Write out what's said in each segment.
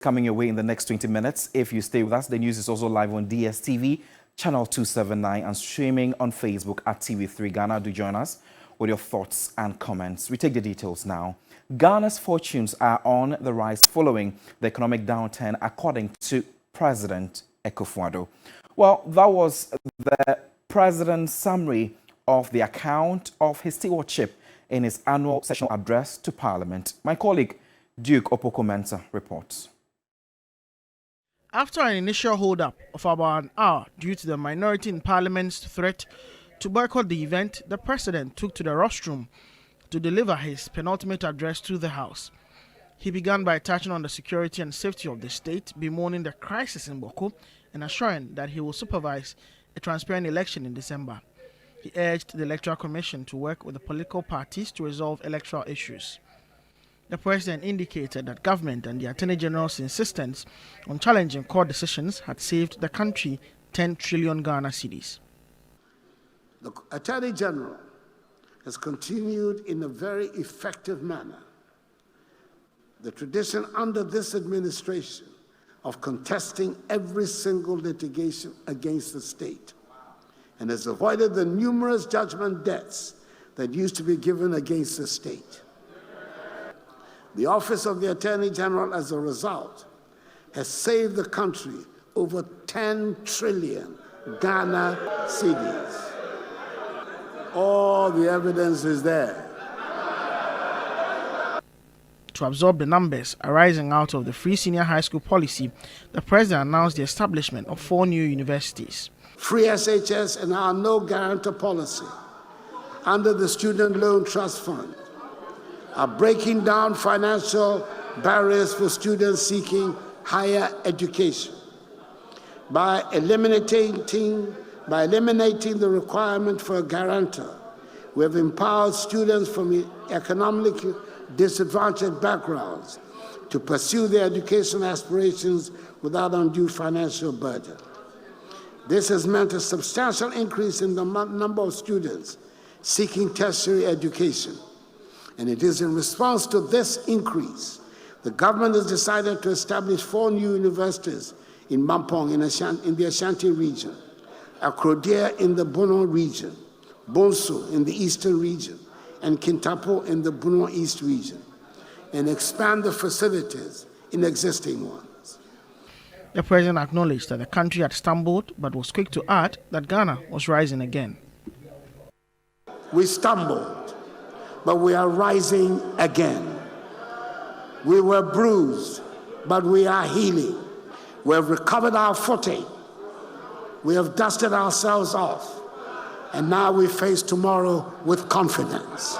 coming your way in the next 20 minutes. If you stay with us, the news is also live on DSTV, channel 279, and streaming on Facebook at TV3 Ghana. Do join us with your thoughts and comments. We take the details now. Ghana's fortunes are on the rise following the economic downturn, according to President Akufo-Addo. Well, that was the president's summary of the account of his stewardship in his annual sessional address to Parliament. My colleague Duke Opoku-Mensah reports. After an initial hold-up of about an hour due to the minority in Parliament's threat to boycott the event, the president took to the rostrum to deliver his penultimate address to the House. He began by touching on the security and safety of the state, bemoaning the crisis in Boko and assuring that he will supervise a transparent election in December. He urged the Electoral Commission to work with the political parties to resolve electoral issues. The president indicated that government and the Attorney General's insistence on challenging court decisions had saved the country 10 trillion Ghana cedis. The Attorney General has continued in a very effective manner the tradition under this administration of contesting every single litigation against the state, and has avoided the numerous judgment debts that used to be given against the state. The Office of the Attorney General, as a result, has saved the country over 10 trillion Ghana cedis. All the evidence is there. To absorb the numbers arising out of the free senior high school policy, the president announced the establishment of 4 new universities. Free SHS and our no guarantor policy under the Student Loan Trust Fund are breaking down financial barriers for students seeking higher education by eliminating the requirement for a guarantor. We have empowered students from economically disadvantaged backgrounds to pursue their education aspirations without undue financial burden. This has meant a substantial increase in the number of students seeking tertiary education. And it is in response to this increase, the government has decided to establish 4 new universities in Mampong in the Ashanti region, Akrodia in the Bono region, Bonsu in the eastern region, and Kintapo in the Bono East region, and expand the facilities in existing ones. The president acknowledged that the country had stumbled, but was quick to add that Ghana was rising again. We stumbled, but we are rising again. We were bruised, but we are healing. We have recovered our footing. We have dusted ourselves off. And now we face tomorrow with confidence.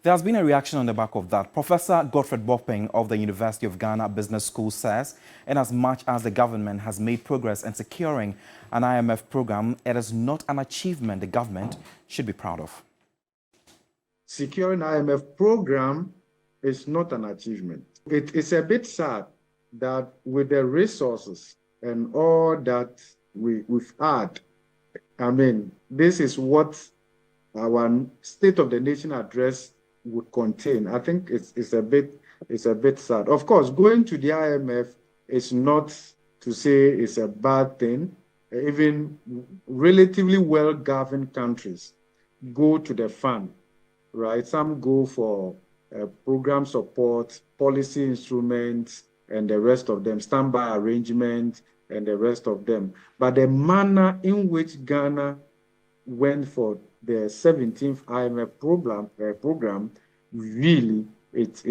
There has been a reaction on the back of that. Professor Godfred Bopping of the University of Ghana Business School says, in as much as the government has made progress in securing an IMF program, it is not an achievement the government should be proud of. Securing IMF program is not an achievement. It is a bit sad that with the resources and all that we've had, I mean, this is what our State of the Nation address would contain. I think it's a bit sad. Of course, going to the IMF is not to say it's a bad thing. Even relatively well-governed countries go to the fund, right? Some go for program support, policy instruments, and the rest of them, standby arrangement, and the rest of them. But the manner in which Ghana went for the 17th IMF program really it's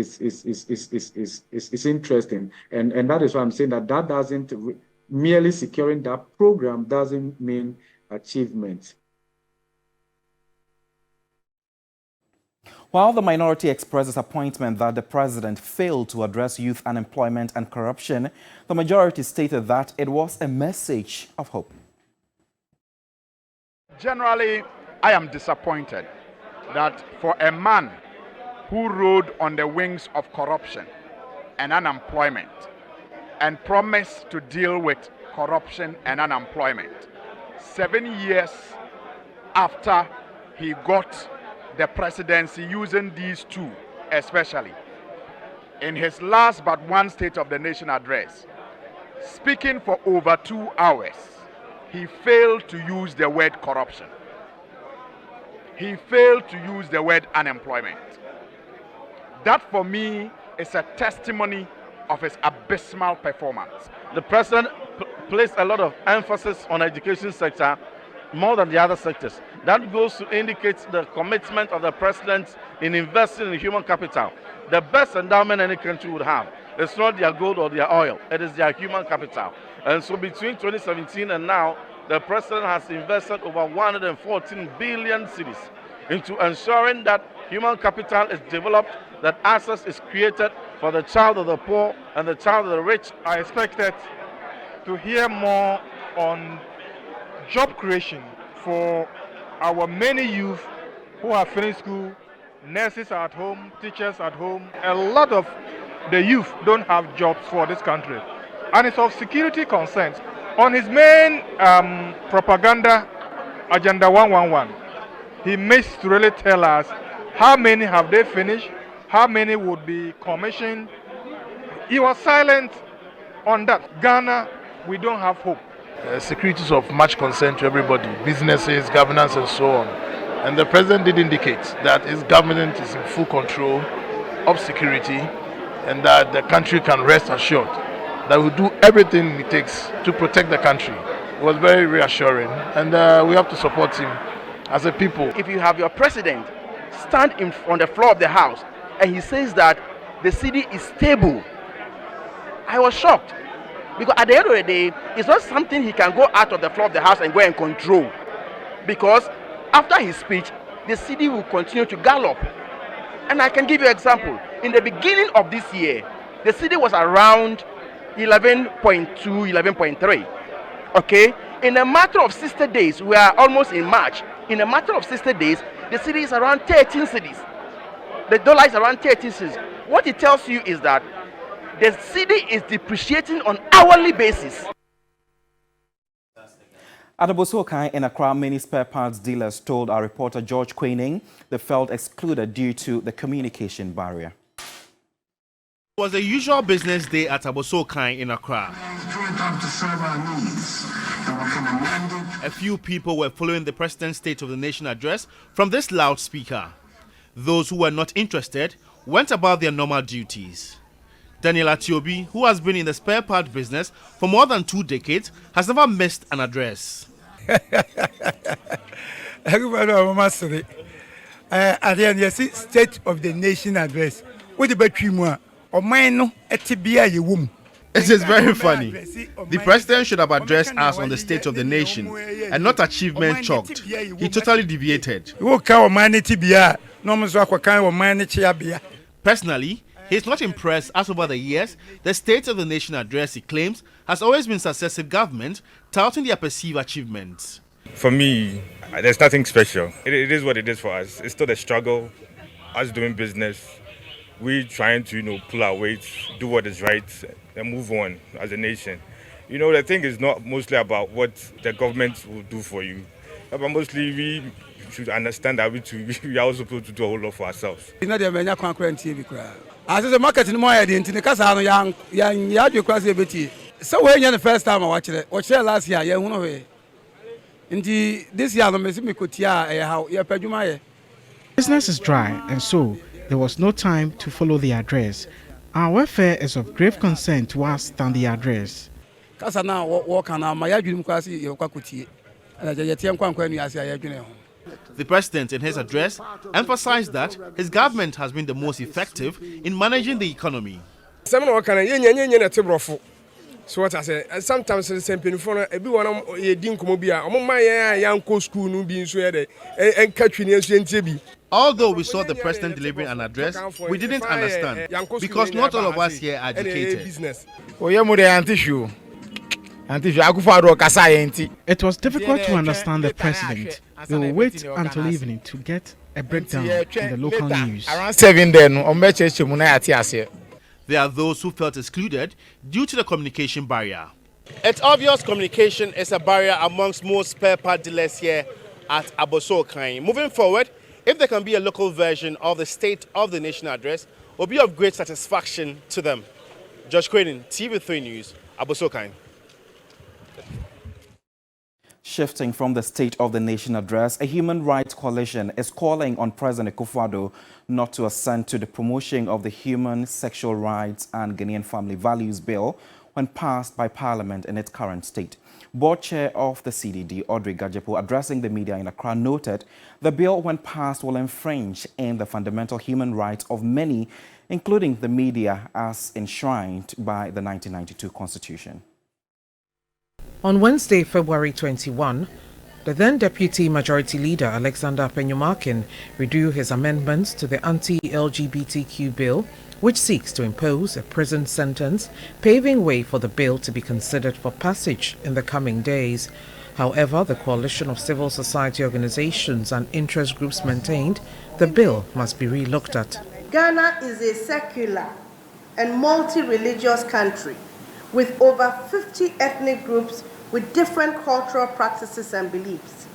interesting, and that is why I'm saying that doesn't merely securing that program doesn't mean achievement. While the minority expressed disappointment that the president failed to address youth unemployment and corruption, the majority stated that it was a message of hope. Generally, I am disappointed that for a man who rode on the wings of corruption and unemployment and promised to deal with corruption and unemployment, 7 years after he got the presidency, using these two especially, in his last but one State of the Nation address, speaking for over 2 hours, he failed to use the word corruption. He failed to use the word unemployment. That for me is a testimony of his abysmal performance. The president placed a lot of emphasis on the education sector more than the other sectors. That goes to indicate the commitment of the president in investing in human capital. The best endowment any country would have. It's not their gold or their oil, it is their human capital. And so between 2017 and now, the president has invested over 114 billion cedis into ensuring that human capital is developed, that access is created for the child of the poor and the child of the rich. I expected to hear more on job creation for our many youth who have finished school. Nurses are at home, teachers at home. A lot of the youth don't have jobs for this country, and it's of security concerns. On his main propaganda agenda 111, he missed to really tell us how many have they finished, how many would be commissioned. He was silent on that. Ghana, we don't have hope. Security is of much concern to everybody, businesses, governance, and so on. And the president did indicate that his government is in full control of security and that the country can rest assured that we'll do everything it takes to protect the country. It was very reassuring, and we have to support him as a people. If you have your president stand on the floor of the house and he says that the city is stable, I was shocked. Because at the end of the day, it's not something he can go out of the floor of the house and go and control. Because after his speech, the city will continue to gallop. And I can give you an example. In the beginning of this year, the city was around 11.2, 11.3. Okay? In a matter of 60 days, we are almost in March. In a matter of 60 days, the city is around 13 cities. The dollar is around 13 cities. What it tells you is that the city is depreciating on hourly basis. At Abossey-Okai in Accra, many spare parts dealers told our reporter George Quaining they felt excluded due to the communication barrier. It was a usual business day at Abossey-Okai in Accra. A few people were following the President's State of the Nation address from this loudspeaker. Those who were not interested went about their normal duties. Daniel Atiobi, who has been in the spare part business for more than 2 decades, has never missed an address. Everybody almost say at the end, you see State of the Nation address. What the battery more? Or mine no etibia ye womb. It is very funny. The president should have addressed us on the State of the Nation and not achievement chalked. He totally deviated. Personally, he is not impressed as over the years, the State of the Nation address, he claims, has always been successive government touting their perceived achievements. For me, there's nothing special. It is what it is for us. It's still a struggle, us doing business. We trying to, pull our weight, do what is right, and move on as a nation. The thing is not mostly about what the government will do for you, but mostly we should understand that we are also supposed to do a whole lot for ourselves. As a market in my idea, in the Casano, young, quasi betty. So when you're the first time I watched it, watch last year, yeah, one away. Indeed, this year, the Messimicotia, how you're Pajumaya. Business is dry, and so there was no time to follow the address. Our welfare is of grave concern to us than the address. Casana walk on my dream quasi, your Kakuti, and the Yetian Quanquen, as I agree. The president, in his address, emphasized that his government has been the most effective in managing the economy. So what I say, sometimes the same people, everyone a young school no being so and catching Although we saw the president delivering an address, we didn't understand because not all of us here are educated. It was difficult to understand the president. We will wait until evening to get a breakdown in the local news. Around 7 there are those who felt excluded due to the communication barrier. It's obvious communication is a barrier amongst most spare part dealers here at Abossey-Okai. Moving forward, if there can be a local version of the State of the Nation address, will be of great satisfaction to them. Josh Quaden, TV3 News, Abosokan. Shifting from the State of the Nation address, a human rights coalition is calling on President Akufo-Addo not to assent to the promotion of the Human, Sexual Rights and Ghanaian Family Values Bill when passed by Parliament in its current state. Board Chair of the CDD, Audrey Gajepo, addressing the media in Accra, noted the bill, when passed, will infringe in the fundamental human rights of many, including the media, as enshrined by the 1992 Constitution. On Wednesday, February 21, the then Deputy Majority Leader Alexander Penyumakin withdrew his amendments to the anti-LGBTQ bill, which seeks to impose a prison sentence, paving way for the bill to be considered for passage in the coming days. However, the coalition of civil society organizations and interest groups maintained the bill must be re-looked at. Ghana is a secular and multi-religious country with over 50 ethnic groups with different cultural practices and beliefs.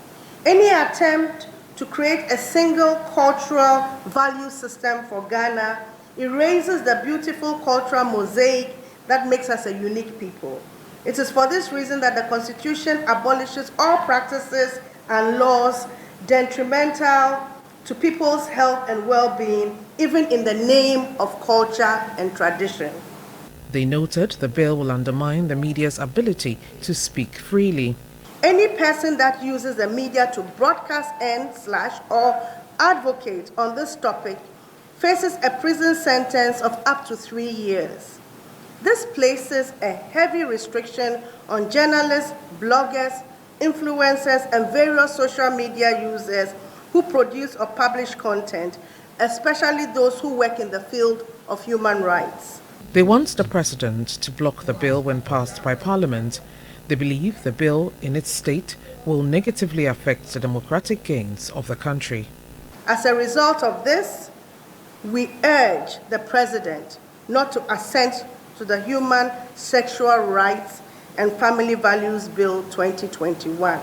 Any attempt to create a single cultural value system for Ghana erases the beautiful cultural mosaic that makes us a unique people. It is for this reason that the Constitution abolishes all practices and laws detrimental to people's health and well-being, even in the name of culture and tradition. They noted the bill will undermine the media's ability to speak freely. Any person that uses the media to broadcast or advocate on this topic faces a prison sentence of up to 3 years. This places a heavy restriction on journalists, bloggers, influencers, and various social media users who produce or publish content, especially those who work in the field of human rights. They want the president to block the bill when passed by Parliament. They believe the bill in its state will negatively affect the democratic gains of the country. As a result of this, we urge the president not to assent to the Human, Sexual Rights and Family Values Bill 2021.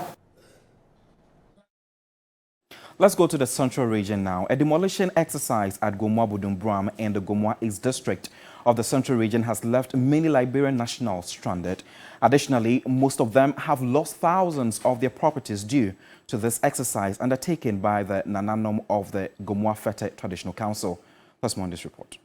Let's go to the Central Region now. A demolition exercise at Gomoa Budumbram in the Gomoa East District of the Central Region has left many Liberian nationals stranded. Additionally, most of them have lost thousands of their properties due to this exercise undertaken by the Nananom of the Gomoa Fete Traditional Council. Let's more on this report.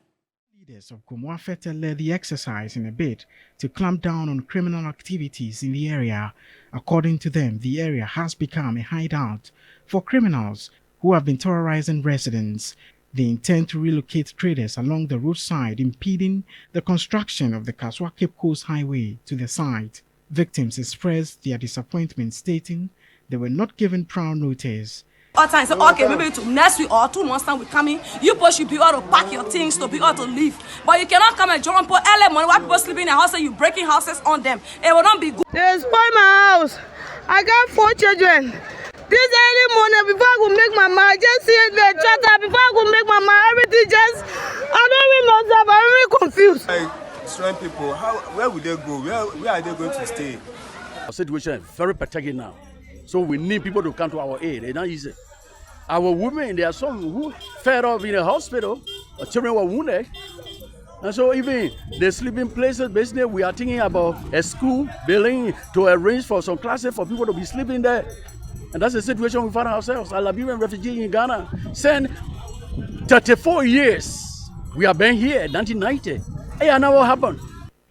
Leaders of Gomoa Fete led the exercise in a bid to clamp down on criminal activities in the area. According to them, the area has become a hideout for criminals who have been terrorizing residents. They intend to relocate traders along the roadside, impeding the construction of the Kaswa Cape Coast Highway to the site. Victims expressed their disappointment, stating they were not given prior notice. All time say, okay, maybe to next week or 2 months time we coming. You both should be able to pack your things to be able to leave. But you cannot come and jump on early morning while people sleeping in the house and you breaking houses on them. It will not be good. They spoil my house. I got 4 children. This early morning, before I could make my mind, just see the tractor, before I could make my mind, everything just, I don't really know, I'm really confused. Like, strong people, where will they go? Where are they going to stay? Our situation is very particular now. So we need people to come to our aid. It's not easy. Our women, there are some who fed up in the hospital, our children were wounded. And so even the sleeping places, basically we are thinking about a school building to arrange for some classes for people to be sleeping there. And that's the situation we find ourselves. A Liberian refugee in Ghana. Since 34 years, we have been here, 1990. Hey, I know what happened.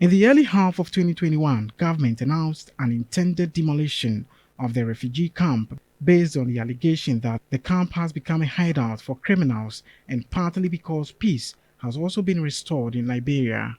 In the early half of 2021, government announced an intended demolition of the refugee camp based on the allegation that the camp has become a hideout for criminals and partly because peace has also been restored in Liberia.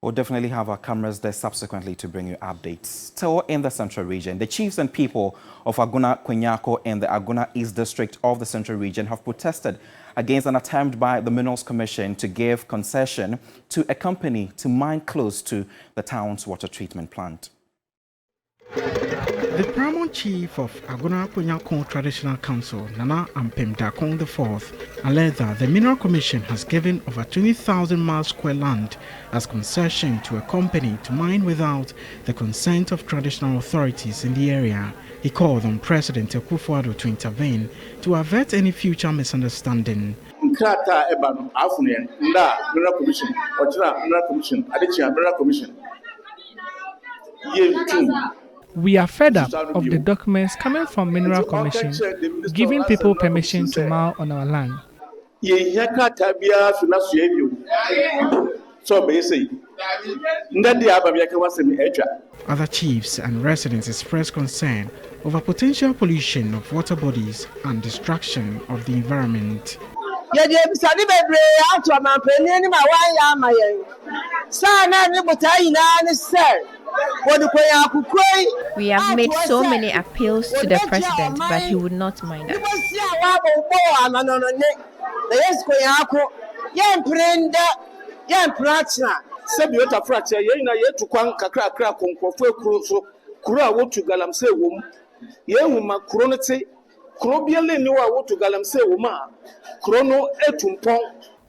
We'll definitely have our cameras there subsequently to bring you updates. Still in the Central Region, the chiefs and people of Aguna Kwenyako and the Aguna East District of the Central Region have protested against an attempt by the Minerals Commission to give concession to a company to mine close to the town's water treatment plant. The paramount chief of Agona Punyakon Traditional Council, Nana Ampem Dakong IV, alleged that the Mineral Commission has given over 20,000 miles square land as concession to a company to mine without the consent of traditional authorities in the area. He called on President Akufo-Addo to intervene to avert any future misunderstanding. Nkrata ebano afunen nda Mineral Commission ochira Mineral Commission adichia Mineral Commission We are fed up of the documents coming from Mineral Commission giving people permission to mine on our land. Other chiefs and residents expressed concern over potential pollution of water bodies and destruction of the environment. We have made so many appeals to the president, but he would not mind us.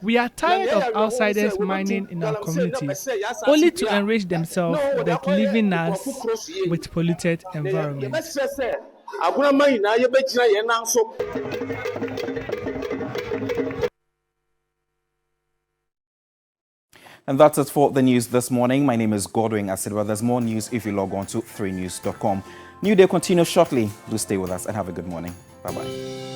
We are tired of outsiders mining in our communities, only to enrich themselves but leaving us with polluted environments. And that's it for the news this morning. My name is Godwin Asidwa. There's more news if you log on to 3news.com. New day continues shortly. Do stay with us and have a good morning. Bye-bye.